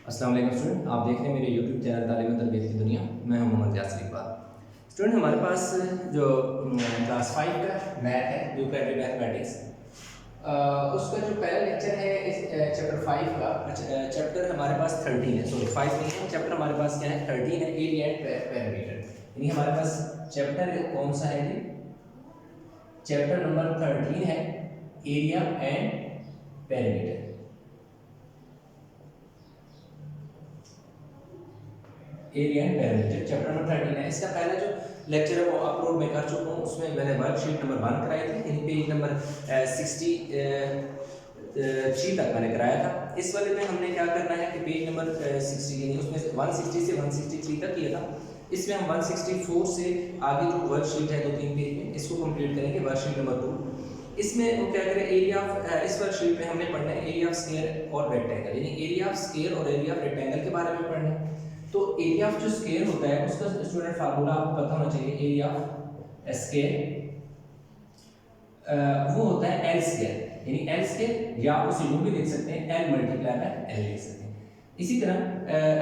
अस्सलाम वालेकुम स्टूडेंट, आप देख रहे हैं मेरे यूट्यूब चैनल तालीम और तरबियत की दुनिया। मैं हूं मोहम्मद यासिर इकबाल। स्टूडेंट, हमारे पास जो क्लास 5 का मैथ है, न्यूक्लियर मैथमेटिक्स, उसका जो पहला लेक्चर है इस चैप्टर 5 का। चैप्टर हमारे पास 13 है, सॉरी 5 नहीं है, चैप्टर हमारे पास क्या है 13 है, एरिया एंड पैरामीटर। यानी हमारे पास चैप्टर कौन सा है जी? चैप्टर नंबर 13 है, area and parameter. Area and parameter chapter number 13 है। इसका पहला जो लेक्चर है वो अपलोड मैं कर चुका हूँ। उसमें मैंने वर्कशीट नंबर 1 कराई थी, यानी पेज नंबर 63 तक मैंने कराया था। इस वाले में हमने क्या करना है कि पेज नंबर 60 यानी उसमें से 160 से 163 तक किया था। इसमें हम 164 से आगे जो वर्कशीट है 2-3 पेज में, इसको कंप्लीट करेंगे। वर्कशीट नंबर 2 इसमें हम क्या करें, एरिया ऑफ इस वर्कशीट में हमने पढ़ना है एरिया ऑफ स्क्वायर और रेक्टेंगल, यानी एरिया ऑफ स्क्वायर और एरिया ऑफ रेक्टेंगल के बारे में पढ़ना है। तो एरिया ऑफ जो स्क्वायर होता है उसका स्टूडेंट फार्मूला आपको पता होना चाहिए। एरिया ऑफ स्क्वायर वो होता है एल स्क्वायर, यानी एल स्क्वायर, या आप उसे यूं भी लिख सकते हैं एल मल्टीप्लाई बाय एल लिख सकते हैं। इसी तरह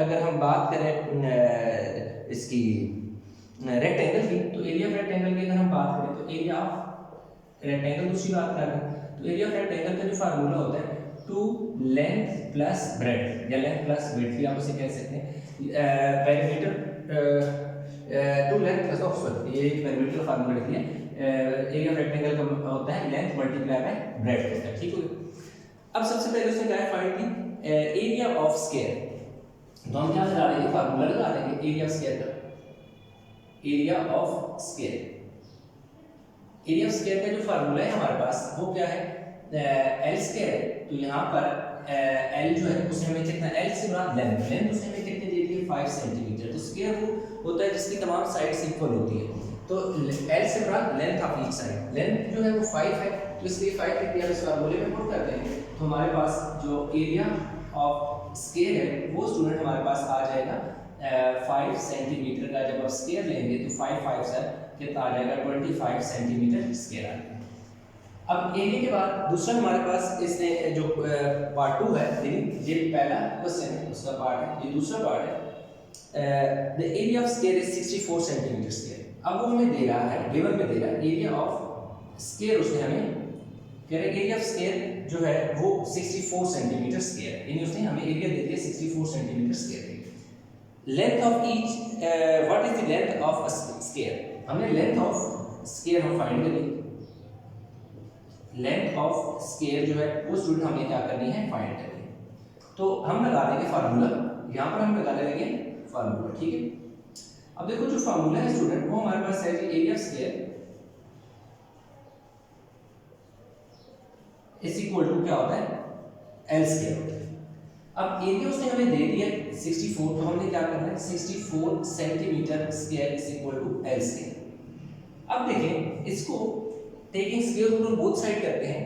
अगर हम बात करें इसकी रेक्टेंगल की, तो एरिया ऑफ रेक्टेंगल की अगर हम बात करें तो एरिया ऑफ रेक्टेंगल दूसरी बात कर रहे हैं, तो एरिया ऑफ रेक्टेंगल का जो फार्मूला होता है 2 लेंथ प्लस ब्रेड्थ या लेंथ प्लस विड्थ भी आप उसे कह सकते हैं। पैरामीटर 2 लेंथ प्लस ऑक्सफोर्ड, ये एक पैरामीटर का फार्मूला लिख लिया। एरिया ऑफ रेक्टेंगल का होता है लेंथ मल्टीप्लाई बाय ब्रेड्थ होता है, ठीक हो गया। अब सबसे पहले उसने क्या फाइंड की एरिया ऑफ स्क्वायर, तो हम क्या लगा देंगे, फार्मूला लगा देंगे एरिया ऑफ स्क्वायर का। Area of square, area of square का जो फार्मूला है हमारे पास वो क्या है, एल स्क्वायर। तो यहाँ पर एल जो है उसे हमें कितना, एल से बड़ा लेंथ, लेंथ उसे हमें कितने दे दी है 5 सेंटीमीटर। तो स्क्वायर वो होता है जिसकी तमाम साइड्स इक्वल होती है। तो एल से बड़ा length of each side, length जो है वो 5 है, तो इसलिए 5 कितनी है इस फार्मूले में पुट कर देंगे। तो हमारे पास जो एरिया ऑफ स्क्वायर है वो स्टूडेंट हमारे पास आ जाएगा 5 सेंटीमीटर का। जब आप स्क्वायर लेंगे तो 5 5 से कितना आ जाएगा 25 सेंटीमीटर स्क्वायर आ जाएगा। अब एरिया के बाद दूसरा हमारे पास इसने जो पार्ट 2 है, ये पहला क्वेश्चन है उसका पार्ट है, ये दूसरा पार्ट है। The area of square is 64 centimetre square. अब वो हमें दे रहा है, गिवन में दे रहा है एरिया ऑफ स्क्वायर, उसने हमें कह रहा है एरिया ऑफ स्क्वायर जो है वो 64 सेंटीमीटर स्क्वायर है, यानी उसने हमें एरिया दे दिया 64 centimetre square. Length of each, what is the length of a square, हमने लेंथ ऑफ स्क्वायर हम फाइंड करेंगे। लेंथ ऑफ स्क्वायर जो है वो स्टूडेंट हमें क्या करनी है, फाइंड करनी है। तो हम लगा देंगे फार्मूला, यहाँ पर हम लगा लेंगे फार्मूला, ठीक है। अब देखो जो फार्मूला है स्टूडेंट वो हमारे पास है area of square is equal to क्या होता है, एल स्क्वायर होता है। अब एरिया उसने हमें दे दिया 64, तो हमने क्या करना है 64 centimetre square is equal to L square. अब देखें इसको taking square root on both side करते हैं,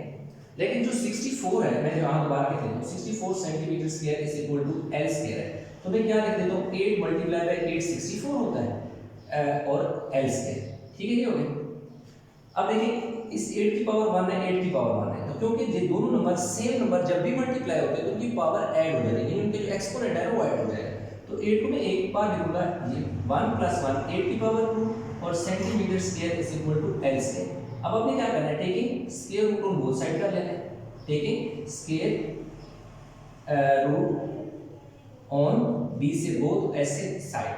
लेकिन जो 64 है, मैं यहाँ दोबारा लिख देता हूँ 64 centimetre square is equal to L square है। तो मैं क्या लिख देता हूँ 8 मल्टीप्लाई बाय 8 64 होता है और एल स्क्वायर, ठीक है, ये हो गया। अब देखिए इस 8 की पावर 1 है, 8 की पावर 1 है, तो क्योंकि ये दोनों नंबर सेम नंबर जब भी मल्टीप्लाई होते हैं तो उनकी पावर ऐड हो जाती है, उनके जो एक्सपोनेंट है वो ऐड हो जाएगा। तो 8 को मैं एक बार लिखूंगा, ये 1 + 1 8 की पावर 2 और centimetre square is equal to L square. अब आपने क्या करना है, taking square root on both side कर लेना है। टेकिंग स्क्वायर रूट ऑन बी से बोथ ऐसे साइड,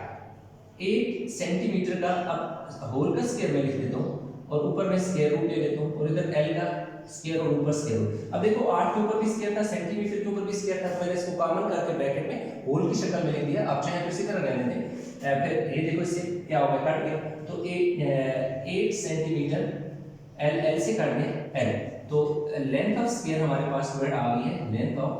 8 सेंटीमीटर का अब होल का स्क्वायर मैं लिख देता हूँ और ऊपर मैं स्क्वायर रूट ले लेता हूँ और इधर एल का स्क्वायर और ऊपर स्क्वायर रूट। अब देखो 8 के ऊपर भी स्क्वायर था, सेंटीमीटर के ऊपर भी स्क्वायर था, तो मैंने इसको कॉमन करके ब्रैकेट में होल की शक्ल में लिख दिया। आप चाहे तो इसी तरह रहने दें। फिर ये देखो इससे क्या हो गया, कट गया, तो 8 सेंटीमीटर एल एल से कट गया एल। तो लेंथ ऑफ स्क्वायर हमारे पास स्टूडेंट आ गई है, लेंथ ऑफ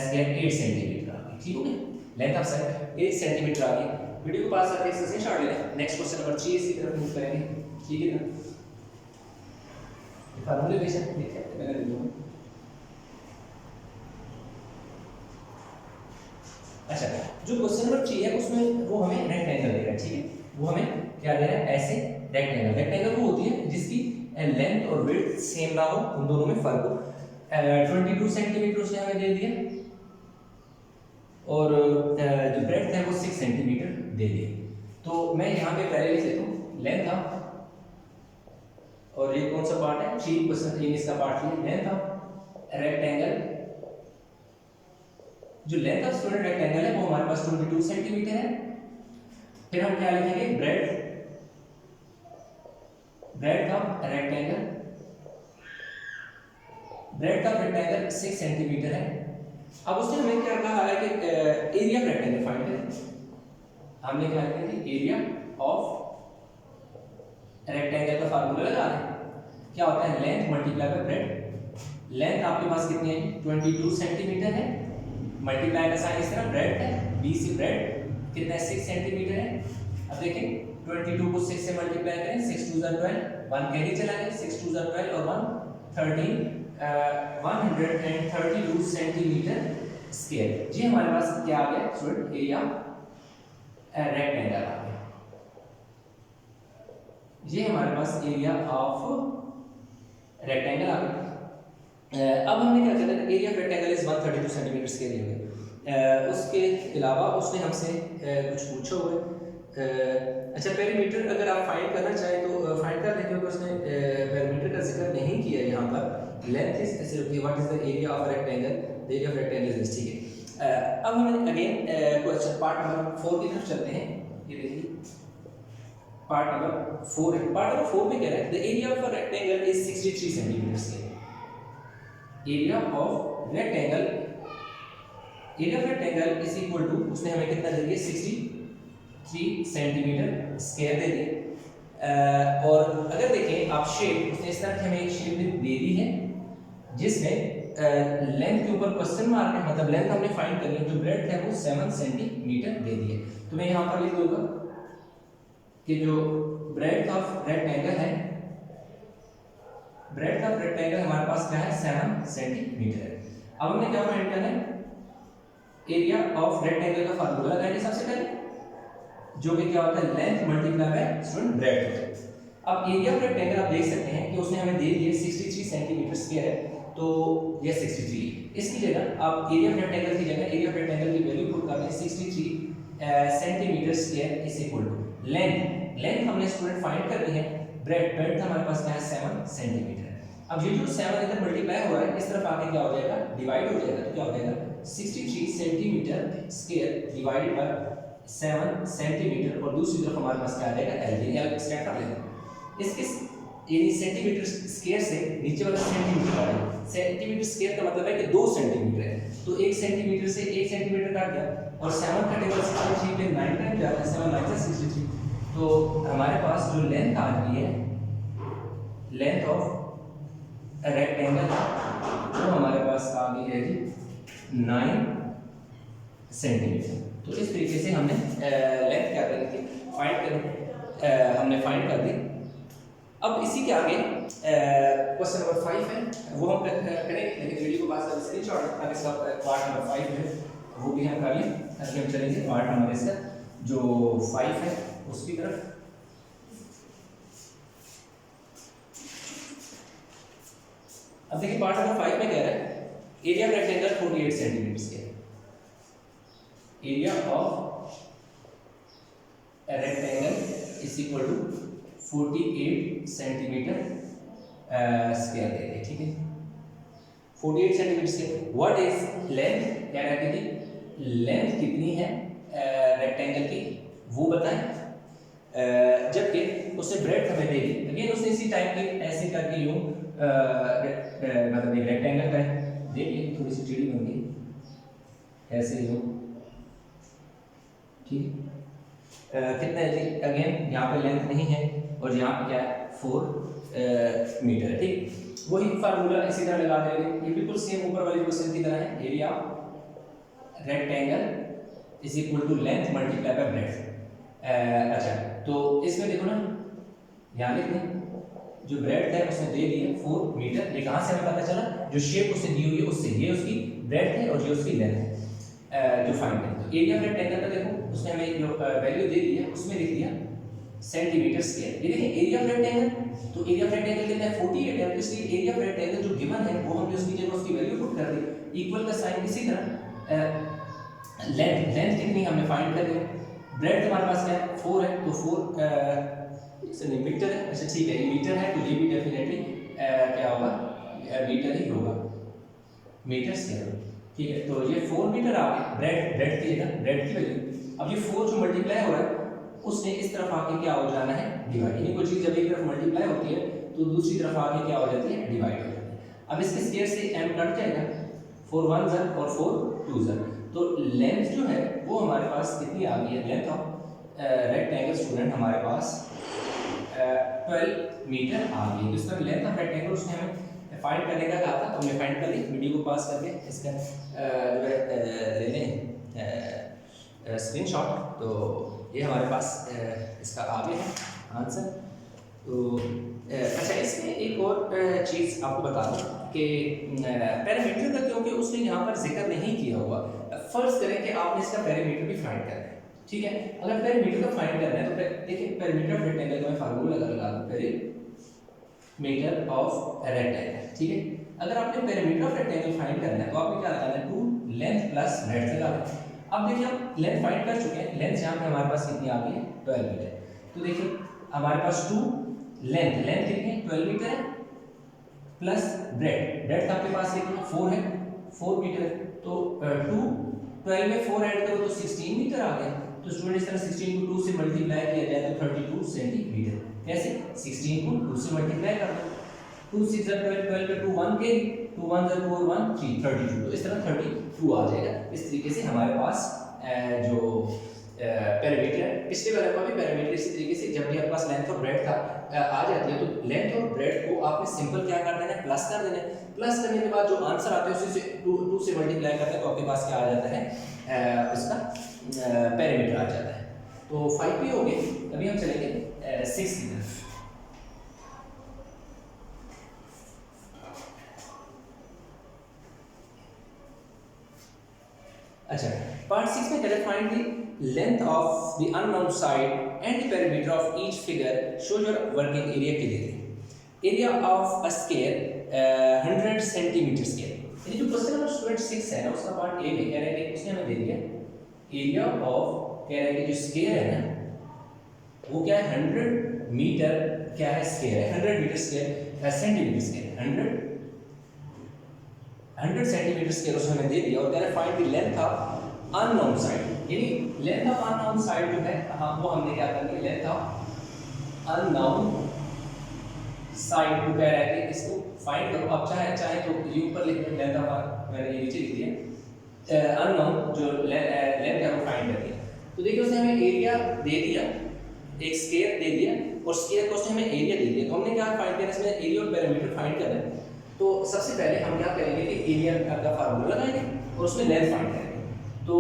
स्क्वायर 8 सेंटीमीटर आ गई, ठीक हो गया। लेंथ ऑफ स्क्वायर 8 सेंटीमीटर आ गई। वीडियो को पास करके इससे स्टार्ट ले लें। नेक्स्ट क्वेश्चन नंबर 3 इसी तरफ मूव करेंगे, ठीक है ना। फार्मूले बेशक देखिए मैंने दे दूंगा। अच्छा, जो क्वेश्चन नंबर 3 है उसमें वो हमें रेक्टेंगल दे रहा है, ठीक है। वो हमें क्या दे रहा है, ऐसे रेक्टेंगल। रेक्टेंगल वो होती है जिसकी लेंथ और विड्थ सेम ना हो, उन दोनों में फर्क हो। 22 सेंटीमीटर उसने हमें दे दिया, और जो ब्रेड्थ है वो 6 सेंटीमीटर दे दिया। तो मैं यहाँ पे पहले लिख लेता हूँ लेंथ ऑफ, और ये कौन सा पार्ट है, 3% इसका पार्ट है, लेंथ ऑफ रेक्टेंगल। जो लेंथ ऑफ स्टूडेंट रेक्टेंगल है वो हमारे पास 22 सेंटीमीटर है। फिर हम क्या लिखेंगे, ब्रेड्थ ऑफ रेक्टेंगल, 6 सेंटीमीटर है। अब उसने हमें क्या कहा है कि एरिया ऑफ रेक्टेंगल फाइंड करें। हमने क्या किया थी, एरिया ऑफ रेक्टेंगल का फार्मूला लगा रहे हैं। क्या होता है, length multiply by breadth. Length आपके पास कितनी है, 22 सेंटीमीटर है, मल्टीप्लाई का साइन इस तरह, ब्रेड्थ है, बी से ब्रेड्थ कितना है, 6 सेंटीमीटर है। अब देखें 22 को 6 से मल्टीप्लाई करें, 6 2 12, 1 कैरी चला गया, 6 2 12 और 1 13, 132 सेंटीमीटर स्क्वायर। जी हमारे पास क्या आ गया स्टूडेंट, एरिया रेक्टेंगल आ गया। ये हमारे पास एरिया ऑफ रेक्टेंगल आ गया। अब हमने क्या करना है, area of rectangle is 132 centimetre square हो गया। उसके अलावा उसने हमसे कुछ पूछा हुआ है। अच्छा, पेरीमीटर अगर आप फाइंड करना चाहें तो फाइंड कर लें, क्योंकि उसने पेरीमीटर का जिक्र नहीं किया यहाँ पर। Length is what is the area of rectangle, the area of rectangle is, ठीक है। अब हम अगेन क्वेश्चन पार्ट नंबर 4 की तरफ चलते हैं। ये देखिए पार्ट नंबर 4 है। पार्ट नंबर 4 में कह रहा है the area of a rectangle is 63 centimetre square. Area of rectangle is equal to, उसने हमें कितना दे दिया, 63 सेंटीमीटर स्क्वायर दे दिया। और अगर देखें आप शेप, उसने इस तरह की हमें एक शेप दे दी है जिसमें लेंथ के ऊपर क्वेश्चन मार्क है, मतलब लेंथ हमने फाइंड करनी है। जो ब्रेड्थ है वो 7 सेंटीमीटर दे दी है। तो मैं यहाँ पर लिख दूंगा कि जो ब्रेड्थ ऑफ रेक्टेंगल है, हमारे पास क्या है, 7 सेंटीमीटर है। अब हमने क्या फाइंड करना है, एरिया ऑफ रेक्टेंगल का फार्मूला लगाएंगे सबसे पहले, जो कि क्या होता है, length multiply bye student breadth होता है। अब एरिया ऑफ रेक्टेंगल आप देख सकते हैं कि उसने हमें दे दिए 63 सेंटीमीटर स्क्वायर है, तो ये 63। इसकी जगह आप एरिया ऑफ रेक्टेंगल की जगह एरिया ऑफ रेक्टेंगल की वैल्यू पुट कर दें, 63 centimetre square is equal to length हमने स्टूडेंट फाइंड करनी है, ब्रेड्थ हमारे पास क्या है, 7 सेंटीमीटर। अब ये जो 7 इधर मल्टीप्लाई हो रहा है, इस तरफ आके क्या हो जाएगा, डिवाइड हो जाएगा। तो क्या हो जाएगा, 63 centimetre square divided by 7 centimetre, और दूसरी तरफ हमारे पास क्या आ जाएगा, एल स्टैंड कर लेंगे। इसके यानी सेंटीमीटर स्क्वायर से नीचे वाला सेंटीमीटर काटेंगे। सेंटीमीटर स्क्वायर का मतलब है कि 2 सेंटीमीटर है, तो 1 सेंटीमीटर से 1 सेंटीमीटर काट दिया, और 7 का टेबल 63 पे 9 टाइम जाता है, 7 9 63। तो हमारे पास जो लेंथ आ रही है, लेंथ ऑफ रेक्टेंगल, वो हमारे पास आ गई है जी 9 सेंटीमीटर। तो इस तरीके से हमने लेंथ क्या करनी थी, फाइंड करनी, हमने फाइंड कर दी। अब इसी के आगे क्वेश्चन नंबर 5 है, वो हम करेंगे, लेकिन वीडियो को पास कर स्क्रीनशॉट ताकि इसका पार्ट नंबर 5 है वो भी हम कर लें। ताकि हम चलेंगे पार्ट नंबर इसका जो 5 है उसकी तरफ। अब देखिए पार्ट नंबर 5 में कह रहा है area of rectangle 48 centimetre square. Area of rectangle is equal to 48 centimetre square दे दिए, ठीक है। 48 centimetre square. What is length, कह रहा है कि लेंथ कितनी है रेक्टेंगल की वो बताएं। जबकि उसने ब्रेड्थ हमें दे दी, अगेन उसने इसी टाइप की ऐसे करके यूं मतलब एक रेक्टेंगल का है, देखिए थोड़ी सी टेढ़ी बन गई ऐसे यूं, ठीक है। कितना है जी, अगेन यहाँ पे लेंथ नहीं है और यहाँ पे क्या है 4 मीटर है, ठीक। वही फार्मूला इसी तरह लगा देंगे, ये बिल्कुल सेम ऊपर वाली क्वेश्चन की तरह है। Area rectangle is equal to length multiply by breadth. अच्छा, तो इसमें देखो ना, यहाँ लिख दें जो ब्रेड्थ है उसने दे दी है 4 मीटर। ये कहाँ से हमें पता चला, जो शेप उसने दी हुई है उससे, ये उसकी ब्रेड्थ है और ये उसकी लेंथ है जो फाइंड करें। तो एरिया ऑफ रेक्टेंगल का देखो उसने हमें जो वैल्यू दे दी है उसमें लिख दिया सेंटीमीटर स्क्वायर। ये देखें एरिया ऑफ रेक्टेंगल, तो एरिया ऑफ रेक्टेंगल कितना है 48 है, तो इसलिए एरिया ऑफ रेक्टेंगल जो गिवन है वो हमने उसकी जगह उसकी वैल्यू पुट कर दी, इक्वल का साइन। इसी तरह लेंथ, लेंथ कितनी हमने फाइंड कर ली, ब्रेड्थ हमारे पास क्या है 4 है, तो 4 इससे मीटर है, अच्छा ठीक है ये मीटर है, तो ये भी डेफिनेटली क्या होगा मीटर ही होगा, मीटर स्क्वायर, ठीक है। तो ये 4 मीटर आ गया ब्रेड, ब्रेड की जगह ब्रेड की वैल्यू। अब ये 4 जो मल्टीप्लाई हो रहा है उसने इस तरफ आके क्या हो जाना है डिवाइड, यानी कोई चीज जब एक तरफ मल्टीप्लाई होती है तो दूसरी तरफ आके क्या हो जाती है डिवाइड हो जाती है। अब इसके स्क्वायर से m कट जाएगा, 4 1 ज़र और 4 2 ज़र, तो लेंथ जो है वो हमारे पास कितनी आ गई है, लेंथ ऑफ रेक्टेंगल स्टूडेंट हमारे पास 12 मीटर आ गई। तो इस तरह लेंथ ऑफ रेक्टेंगल उसने हमें फाइंड करने का कहा था, तो हमने फाइंड कर ली। वीडियो को पास करके इसका जो है ले लें स्क्रीनशॉट, तो ये हमारे पास इसका आगे है आंसर। तो अच्छा इसमें एक और चीज़ आपको बता दूं कि पैरामीटर का क्योंकि उसने यहाँ पर जिक्र नहीं किया हुआ, फर्ज करें कि आपने इसका पैरामीटर भी फाइंड करना है, ठीक है। अगर पैरामीटर का फाइंड करना है तो देखिए पैरामीटर ऑफ रेक्टेंगल का मैं फार्मूला लगा दूं, पैरामीटर ऑफ रेक्टेंगल, ठीक है। अगर आपने पैरामीटर ऑफ रेक्टेंगल फाइंड करना है तो आपने क्या लगाना है 2 लेंथ प्लस ब्रेड्थ लगाना है। अब देखिए हम लेंथ फाइंड कर चुके हैं, लेंथ यहाँ पे हमारे पास कितनी आ गई है 12 मीटर, तो देखिए हमारे पास 2 लेंथ, लेंथ कितनी है 12 मीटर है, प्लस ब्रेड्थ, ब्रेड्थ आपके पास कितनी 4 है, 4 मीटर है, तो 2 12 में 4 ऐड करो तो 16 मीटर आ गया। तो स्टूडेंट इस तरह 16 को 2 से मल्टीप्लाई किया जाए तो 32 सेंटीमीटर, कैसे 16 को 2 से मल्टीप्लाई कर दो, 2 6 12 12 पे 2 1 के 2 1 4 1 3 32, तो इस तरह 32 आ जाएगा। इस तरीके से हमारे पास जो पैरामीटर है, पिछले वाले का भी पैरामीटर इसी तरीके से जब भी आपके पास लेंथ और ब्रेड्थ आ जाती है तो लेंथ और ब्रेड्थ को आपने सिंपल क्या कर देना है प्लस कर देना है, प्लस करने के बाद जो आंसर आता है उसी से 2 से मल्टीप्लाई करते हैं तो आपके पास क्या आ जाता है उसका पैरामीटर आ जाता है। तो 5 भी हो गए, अभी हम चलेंगे 6 की तरफ। अच्छा पार्ट 6 में कहते हैं find the length of the unknown side and the parameter of each figure, show your working area clearly. Area of a square 100 centimetre square, ये जो क्वेश्चन नंबर स्टूडेंट 6 है ना उसका पार्ट ए में कह रहा है कि उसने हमें दे दिया एरिया ऑफ, कह रहा है कि जो स्क्वायर है ना वो क्या है 100 मीटर क्या है स्क्वायर है, 100 metre square centimetre square 100 centimetre square उसने हमें दे दिया और कह रहा है find the length of unknown side, यानी लेंथ ऑफ अननोन साइड जो है वो हमने क्या करनी है लेंथ ऑफ अननोन साइड को कह रहा है कि इसको फाइंड करो। अब चाहे तो ये ऊपर लिख लो लेंथ ऑफ, मैंने ये नीचे लिख दिया अननोन जो लेंथ है वो फाइंड करनी है। तो देखिए उसने हमें एरिया दे दिया, एक स्क्वायर दे दिया और स्क्वायर को उसने हमें एरिया दे दिया, तो हमने क्या फाइंड करना है इसमें एरिया और पैरामीटर फाइंड करना है। तो सबसे पहले हम क्या करेंगे कि एरिया का फार्मूला लगाएंगे और उसमें लेंथ फाइंड करेंगे। तो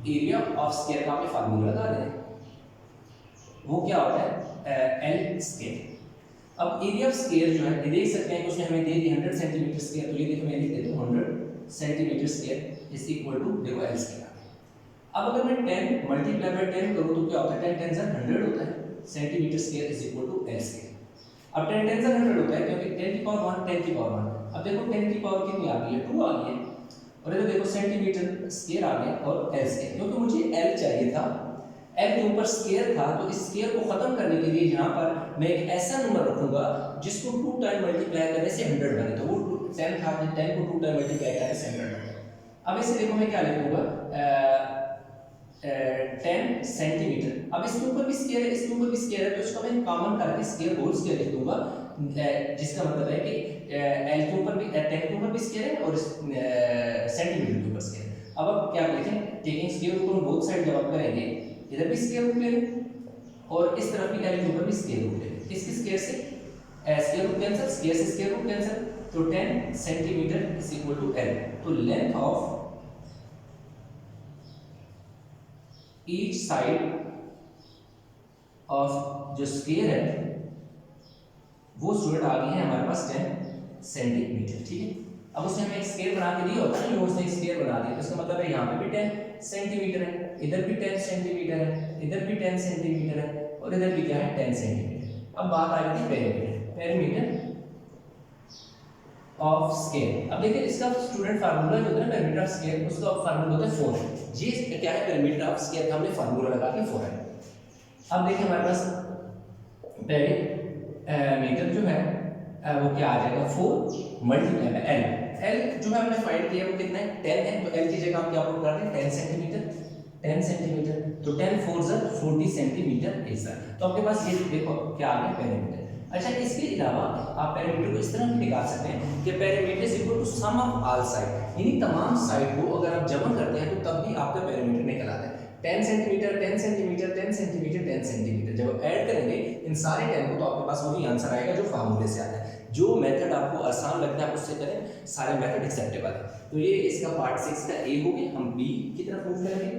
एरिया ऑफ स्क्वायर का आपने फार्मूला लगा दें, वो क्या होता है एल स्क्वायर। अब एरिया ऑफ स्क्वायर जो है ये देख सकते हैं कि उसने हमें दे दी 100 सेंटीमीटर स्क्वायर, तो ये देखो मैं लिख देता हूं 100 centimetre square is equal to देखो एल स्क्वायर। अब अगर मैं 10 मल्टीप्लाई बाय 10 करूं तो क्या होता है 10 10 100 होता है, centimetre square is equal to L square. अब 10 10 100 होता है क्योंकि 10 की पावर 1 10 की पावर 1। अब देखो 10 की पावर कितनी आ गई है 2 आ गई है, और ये देखो सेंटीमीटर स्क्वायर आ गया और एल स्क्वायर, क्योंकि मुझे एल चाहिए था, एल के ऊपर स्क्वायर था, तो इस स्क्वायर को खत्म करने के लिए यहाँ पर मैं एक ऐसा नंबर रखूंगा जिसको 2 टाइम मल्टीप्लाई करने से 100 बने, तो वो 10 था, 10 को 2 टाइम मल्टीप्लाई करने से 100 बने। अब इसे देखो मैं क्या लिखूंगा 10 सेंटीमीटर। अब इसके ऊपर भी स्क्वायर है, इसके ऊपर भी स्क्वायर है, तो इसको मैं कॉमन करके स्क्वायर होल स्क्वायर लिख दूंगा, जिसका मतलब है कि एल के ऊपर भी 10 के ऊपर भी स्क्वायर है और सेंटीमीटर के ऊपर स्क्वायर है। अब आप क्या लिखें taking square root on both side, जब आप करेंगे इधर भी स्क्वायर रूट ले लें और इस तरफ भी एल के ऊपर भी स्क्वायर रूट ले लें, इसके स्क्वायर से स्क्वायर रूट कैंसिल, स्क्वायर से स्क्वायर रूट कैंसिल, तो 10 centimetre is equal to L. तो length of each side of जो स्क्वायर है वो स्टूडेंट आ गई है हमारे पास 10 सेंटीमीटर, ठीक है। अब उसने हमें एक स्क्वायर बना के दिया होता है ना, उसने एक स्क्वायर बना दिया, तो इसका मतलब है यहाँ पे भी 10 सेंटीमीटर है, इधर भी 10 सेंटीमीटर है, इधर भी 10 सेंटीमीटर है, और इधर भी क्या है 10 सेंटीमीटर। अब बात आ जाती है पेरीमीटर, पेरीमीटर ऑफ स्केयर। अब देखिए इसका स्टूडेंट फार्मूला जो होता है ना पेरीमीटर ऑफ स्केयर, उसका फार्मूला होता है 4 है। ये क्या है पेरीमीटर ऑफ स्केयर का हमने फार्मूला लगा के 4 है। अब देखिए हमारे पास पेरीमीटर जो है वो क्या आ जाएगा 4 मल्टीप्लाई बाय एल। एल जो है हमने फाइंड किया वो कितना है 10 है, तो एल की जगह हम क्या पुट करते हैं 10 सेंटीमीटर, 10 सेंटीमीटर, तो 10 4 40 सेंटीमीटर ऐसा। तो आपके पास ये देखो क्या आ गया पेरीमीटर। अच्छा इसके अलावा आप पेरीमीटर को इस तरह भी निकाल सकते हैं कि perimeter is equal to sum of all side, यानी तमाम साइड को अगर आप जमा करते हैं तो तब भी आपका पेरीमीटर निकल आता है। 10 सेंटीमीटर 10 सेंटीमीटर 10 सेंटीमीटर 10 सेंटीमीटर जब आप ऐड करेंगे इन सारे 10 को तो आपके पास वही आंसर आएगा जो फार्मूले से आता है। जो मेथड आपको आसान लगता है आप उससे करें, सारे मेथड एक्सेप्टेबल है। तो ये इसका पार्ट 6 का ए हो गया। हम बी की तरफ मूव करेंगे।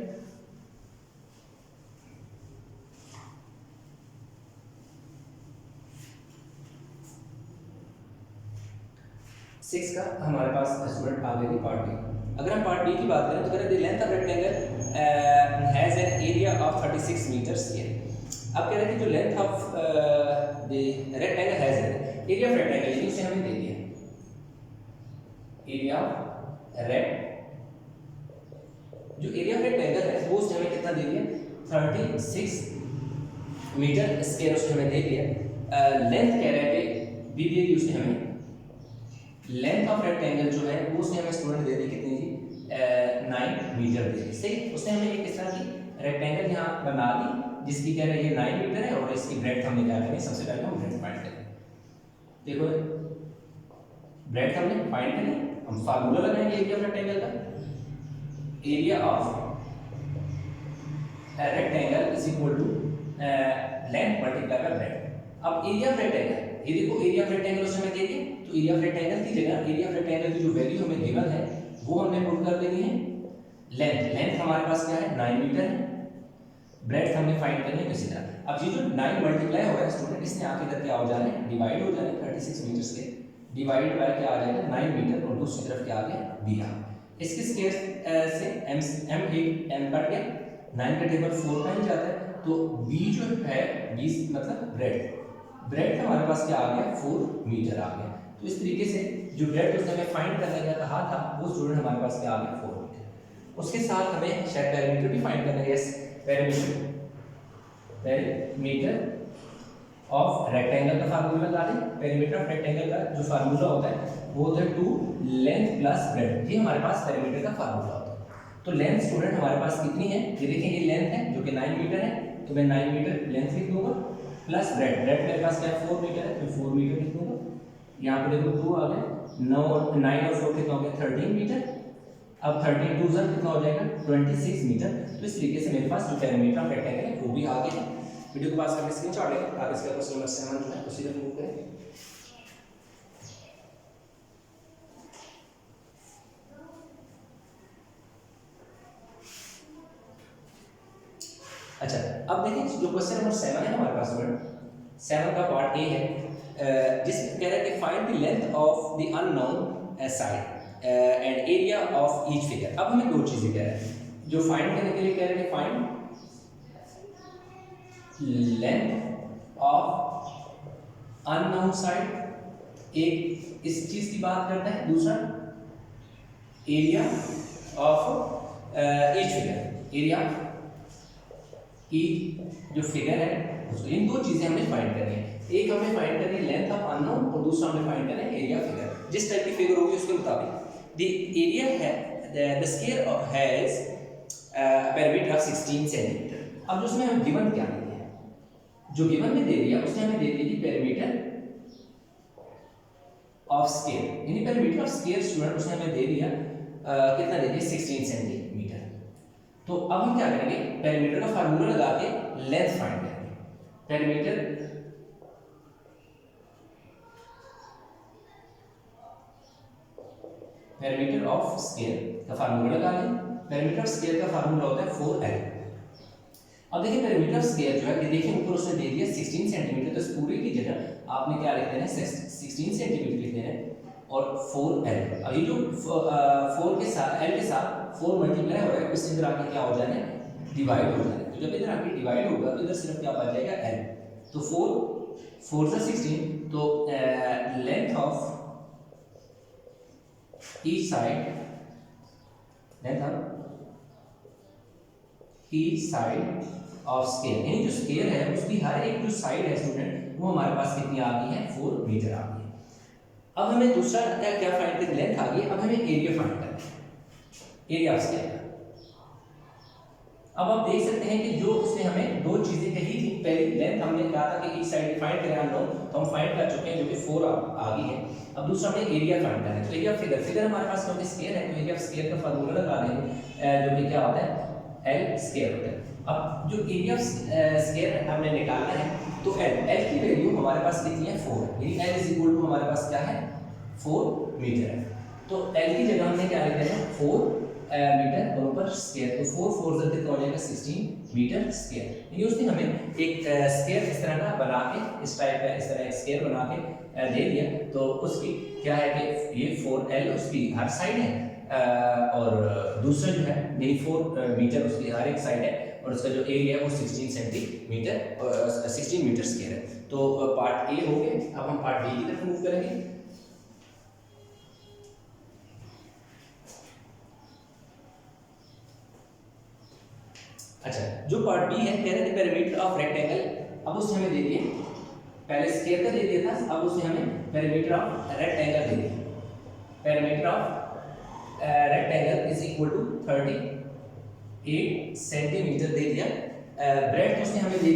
सिक्स का हमारे पास स्टूडेंट आ गए पार्ट बी। अगर हम पार्ट बी की बात करें तो करें the length of rectangle has an area of 36 metre square. अब कह रहे हैं कि जो length of the rectangle has area of rectangle, ये उसे हमें दे दिया एरिया ऑफ जो एरिया ऑफ रेक्टेंगल है वो उसने हमें कितना दे दिया 36 मीटर स्क्वायर उसने हमें दे दिया। लेंथ कह रहे हैं बी दी थी उसने हमें, लेंथ ऑफ रेक्टेंगल जो है वो उसने हमें स्टूडेंट दे दी कितनी जी 9 मीटर दे दी। सही, उसने हमें एक इस तरह की रेक्टेंगल यहाँ बना दी जिसकी कह रहे हैं ये 9 मीटर है और इसकी ब्रेड्थ हमने क्या करनी है, सबसे पहले हम ब्रेड्थ फाइंड करें। देखो ब्रेड्थ हमने फाइंड करी, हम फार्मूला लगाएंगे एरिया ऑफ रेक्टेंगल का, area of rectangle is equal to length multiply by breadth. अब एरिया ऑफ रेक्टेंगल, ये देखो एरिया ऑफ रेक्टेंगल उसने हमें दे दी, तो एरिया ऑफ रेक्टेंगल की जगह एरिया ऑफ रेक्टेंगल की जो वैल्यू हमें गिवन है वो हमने पुट कर देनी है लेंथ। लेंथ हमारे पास क्या है 9 मीटर है, ब्रेड्थ हमने फाइंड करनी है इसी तरह। अब ये जो 9 मल्टीप्लाई हो रहा है स्टूडेंट, इसने आके इधर क्या हो जाना है डिवाइड हो जाना है 36 मीटर से डिवाइड बाय क्या आ जाएगा 9 मीटर और दूसरी तरफ क्या आ गया बी आ। इसके स्क्वायर से m कट गया, 9 का टेबल 4 टाइम जाता है, तो b जो है 20 मतलब ब्रेड्थ हमारे पास क्या आ गया 4 मीटर आ गया। तो इस तरीके से जो ब्रेड्थ उसने हमें फाइंड करने का कहा था वो स्टूडेंट हमारे पास क्या आ गया 4 मीटर। उसके साथ हमें शायद पेरीमीटर भी फाइंड करना है। यस, पेरीमीटर ऑफ रेक्टेंगल का फार्मूला लगा दें। पेरीमीटर ऑफ रेक्टेंगल का जो फार्मूला होता है वो होता है 2 लेंथ प्लस ब्रेड्थ, ये हमारे पास पेरीमीटर का फार्मूला होता है। तो लेंथ स्टूडेंट हमारे पास कितनी है, ये देखिए ये लेंथ है जो कि 9 मीटर है, तो मैं 9 मीटर लेंथ लिख दूंगा प्लस ब्रेड्थ मेरे पास क्या 4 मीटर है, तो 4 मीटर लिख दूंगा। यहाँ पे देखो 2 आ गया, 9 और 4 कितना हो गया 13 मीटर। अब 13 2 कितना हो जाएगा 26 मीटर। तो इस तरीके से मेरे पास जो पेरीमीटर ऑफ रेक्टेंगल है वो भी आ गया है। वीडियो को पास करके स्क्रीनशॉट लें। आप इसका क्वेश्चन नंबर 7 जो है उसी तरफ मूव करें। अच्छा, अब देखिए जो क्वेश्चन नंबर 7 है हमारे पास में 7 का पार्ट ए है, जिसमें कह रहा है कि find the length of the unknown side and area of each figure. अब हमें दो चीजें कह रहा है, जो फाइंड करने के लिए कह रहे हैं कि find length of unknown side, एक इस चीज की बात करता है, दूसरा area of each figure, area की जो फिगर है उसको, इन दो चीजें हमें फाइंड करनी है। एक हमें फाइंड करनी है लेंथ ऑफ अननोन और दूसरा हमें फाइंड करना है एरिया फिगर। जिस टाइप की फिगर होगी उसके मुताबिक द एरिया है the square has perimeter of 16 centimetre. अब जो उसमें हमें गिवन क्या दे दिया है, जो गिवन में दे दिया उसने हमें दे दी थी पेरीमीटर ऑफ स्क्वायर, यानी पेरीमीटर ऑफ स्क्वायर स्टूडेंट उसने हमें दे दिया कितना दे दिया 16 सेंटीमीटर। तो अब हम क्या करेंगे, पेरीमीटर का फार्मूला लगा के लेंथ फाइंड करेंगे। पेरीमीटर ऑफ स्क्वायर का फार्मूला लगा लें। पेरीमीटर ऑफ स्क्वायर का फार्मूला होता है 4l। अब देखिए पेरीमीटर ऑफ स्क्वायर जो है ये देखिए ऊपर उसने दे दिया 16 सेंटीमीटर, तो इस पूरे की जगह आपने क्या लिख देना है 16 सेंटीमीटर लिख देना है और 4l। अब ये जो 4 के साथ l के साथ 4 मल्टीप्लाई हो रहा है, इसके अंदर आके क्या हो जाना है डिवाइड हो जाना है। तो जब इधर आके डिवाइड होगा तो इधर सिर्फ क्या बच जाएगा एल। तो 4 × 16, तो length of each side, of square, यानी जो स्केयर है उसकी हर एक जो साइड है स्टूडेंट वो हमारे पास कितनी आ गई है, 4 मीटर आ गई है। अब हमें दूसरा क्या फाइंड करना, लेंथ आ गई, अब हमें एरिया फाइंड करना है, एरिया ऑफ स्केयर का। अब आप देख सकते हैं कि जो उसने हमें दो चीजें कही थी, पहली लेंथ हमने कहा था कि इस साइड फाइंड करें हम लोग, तो हम फाइंड कर चुके हैं जो कि 4 आ गई है। अब दूसरा हमें एरिया फाइंड करना है, तो एरिया फिगर हमारे पास क्योंकि स्केयर है तो एरिया ऑफ स्केयर का फार्मूला लगा देंगे जो कि क्या होता है, एल स्केयर होता है। अब जो एरिया ऑफ स्केयर हमने निकालना है तो एल की वैल्यू हमारे पास कितनी है, 4, यानी एल इज इक्वल टू हमारे पास क्या है, 4 मीटर है। तो एल की जगह हमने क्या लिख देना है, 4 मीटर और ऊपर स्केयर, तो 4 4 से कितना हो जाएगा, 16 मीटर स्केयर। यानी उसने हमें एक स्केयर इस तरह का बना के, इस टाइप का इस तरह एक स्केयर बना के दे दिया। तो उसकी क्या है कि ये 4L उसकी हर साइड है और दूसरा जो है यही 4 मीटर उसकी हर एक साइड है और उसका जो एरिया है वो 16 सेंटीमीटर 16 मीटर स्केयर है। तो पार्ट ए हो गया। अब हम पार्ट बी की तरफ मूव करेंगे। अच्छा, जो पार्ट बी है कह रहे थे पेरीमीटर ऑफ रेक्टेंगल, अब उसने हमें दे दिए, पहले स्केयर का दे दिया था, अब उसने हमें पेरीमीटर ऑफ रेक्टेंगल दे दिया। Perimeter of rectangle is equal to 38 centimetre दे दिया। ब्रेड्थ उसने हमें दे दी,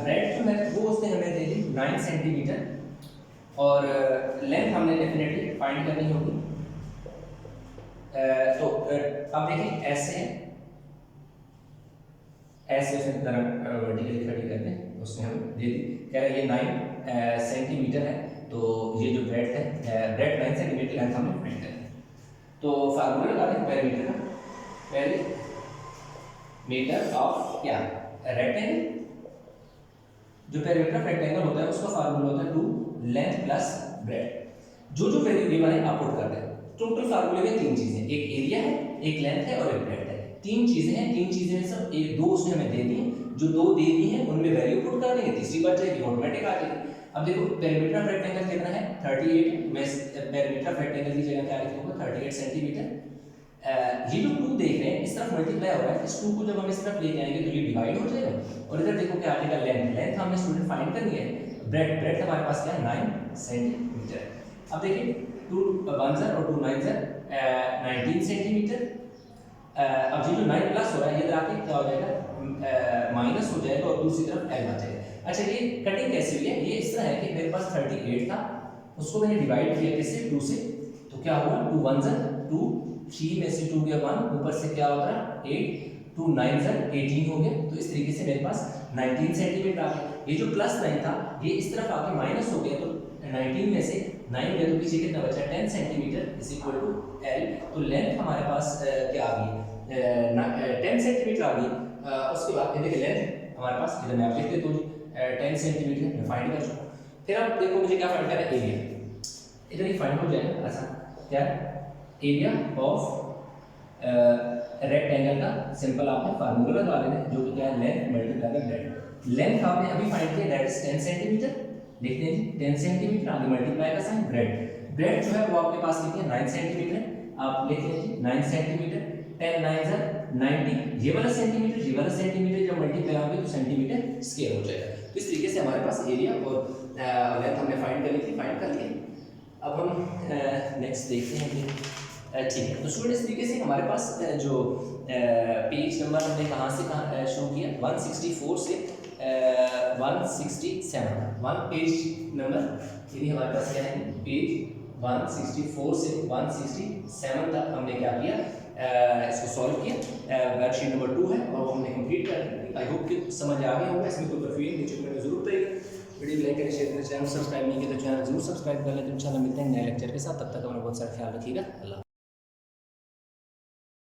ब्रेड्थ जो है वो उसने हमें दे दी 9 सेंटीमीटर और लेंथ हमने डेफिनेटली फाइंड करनी होगी। तो अब देखिए ऐसे उसने वर्टिकली खड़ी करते हैं, उसने हमें दे दी, कह रहा है ये 9 सेंटीमीटर है, तो ये जो ब्रेड्थ है, ब्रेड्थ 9 सेंटीमीटर, लेंथ हमने फाइंड करनी है। तो फार्मूला लगा दें पेरीमीटर का, पेरीमीटर ऑफ क्या, रेक्टेंगल। जो पेरीमीटर ऑफ रेक्टेंगल होता है उसका फार्मूला होता है 2 लेंथ प्लस ब्रेड्थ। जो वैल्यू गिवन है आप पुट कर दें। टोटल फार्मूले में 3 चीजें, एक एरिया है, एक लेंथ है और एक ब्रेड्थ है। 3 चीजें हैं, 3 चीजें में सब एक 2 उसने हमें दे दी, जो 2 दे दी हैं उनमें वैल्यू पुट कर देंगे, तीसरी बच जाएगी, ऑटोमेटिक आ जाएगी। अब देखो पेरीमीटर ऑफ रेक्टेंगल कितना है, 38, मैं पेरीमीटर ऑफ रेक्टेंगल की जगह क्या लिखूंगा, 38 सेंटीमीटर। ये जो 2 देख रहे हैं इस तरफ मल्टीप्लाई हो रहा है, इस 2 को जब हम इस तरफ लेके आएंगे तो ये डिवाइड हो जाएगा और इधर देखो क्या आ जाएगा, लेंथ हमने स्टूडेंट फाइंड करनी है, ब्रेड्थ हमारे पास क्या है, 9 सेंटीमीटर। अब देखिए 2 1 और 2 9 19 सेंटीमीटर। अब ये जो 9 प्लस हो रहा है इधर आके क्या हो जाएगा, माइनस हो जाएगा और दूसरी तरफ एल बचेगा। अच्छा, ये कटिंग कैसे हुई है, ये इस तरह है कि मेरे पास 38 था, उसको मैंने डिवाइड किया किससे, 2 से, तो क्या हुआ 2 1 2, 3 में से 2 गया 1, ऊपर से क्या होता है 8, 2 9 18 हो गया। तो इस तरीके से मेरे पास 19 सेंटीमीटर आ गया। ये जो प्लस 9 था ये इस तरफ आके माइनस हो गया, तो 19 में से 9 गया तो पीछे कितना बचा, 10 centimetre is equal to L. तो लेंथ हमारे पास क्या आ गई, 10 सेंटीमीटर आ गई। उसके बाद देखिए लेंथ हमारे पास, इधर मैं आप लिख देता हूँ 10 सेंटीमीटर मैं फाइंड कर चुका। फिर अब देखो मुझे क्या फाइंड करना है, एरिया। इधर ही फाइंड हो जाएगा आसान, क्या एरिया ऑफ रेक्टेंगल का सिंपल आपने फार्मूला लगा लेना है, जो कि क्या है, length multiply by breadth. Length आपने अभी फाइंड किया, दैट इज 10 सेंटीमीटर, लिख देंगे 10 सेंटीमीटर, आगे मल्टीप्लाई का साइन, ब्रेड्थ जो है वो आपके पास कितनी है, 9 सेंटीमीटर है, आप लिख लीजिए 9 सेंटीमीटर, 10 9 90, ये वाला सेंटीमीटर जब मल्टीप्लाई होंगे तो सेंटीमीटर स्क्वायर हो जाएगा। तो इस तरीके से हमारे पास एरिया और लेंथ हमने फाइंड कर ली थी, फाइंड कर लिए। अब हम नेक्स्ट देखते हैं कि ठीक है। तो स्टूडेंट इस तरीके से हमारे पास जो पेज नंबर हमने कहाँ से कहाँ शुरू किया, 164 से 167, 1 पेज नंबर यदि हमारे पास क्या है, पेज 164 से 167 तक हमने क्या किया, इसको सॉल्व किया। वर्कशीट नंबर 2 है और वो हमने कंप्लीट कर दी। आई होप कि समझ आ गया होगा, इसमें कोई कंफ्यूजन नीचे कमेंट में जरूर बताइएगा। वीडियो लाइक करें, शेयर करें, चैनल सब्सक्राइब नहीं किया तो चैनल जरूर सब्सक्राइब कर लें। तो इंशाल्लाह मिलते हैं नए लेक्चर के साथ, तब तक अपना बहुत सारा ख्याल रखिएगा। अल्लाह।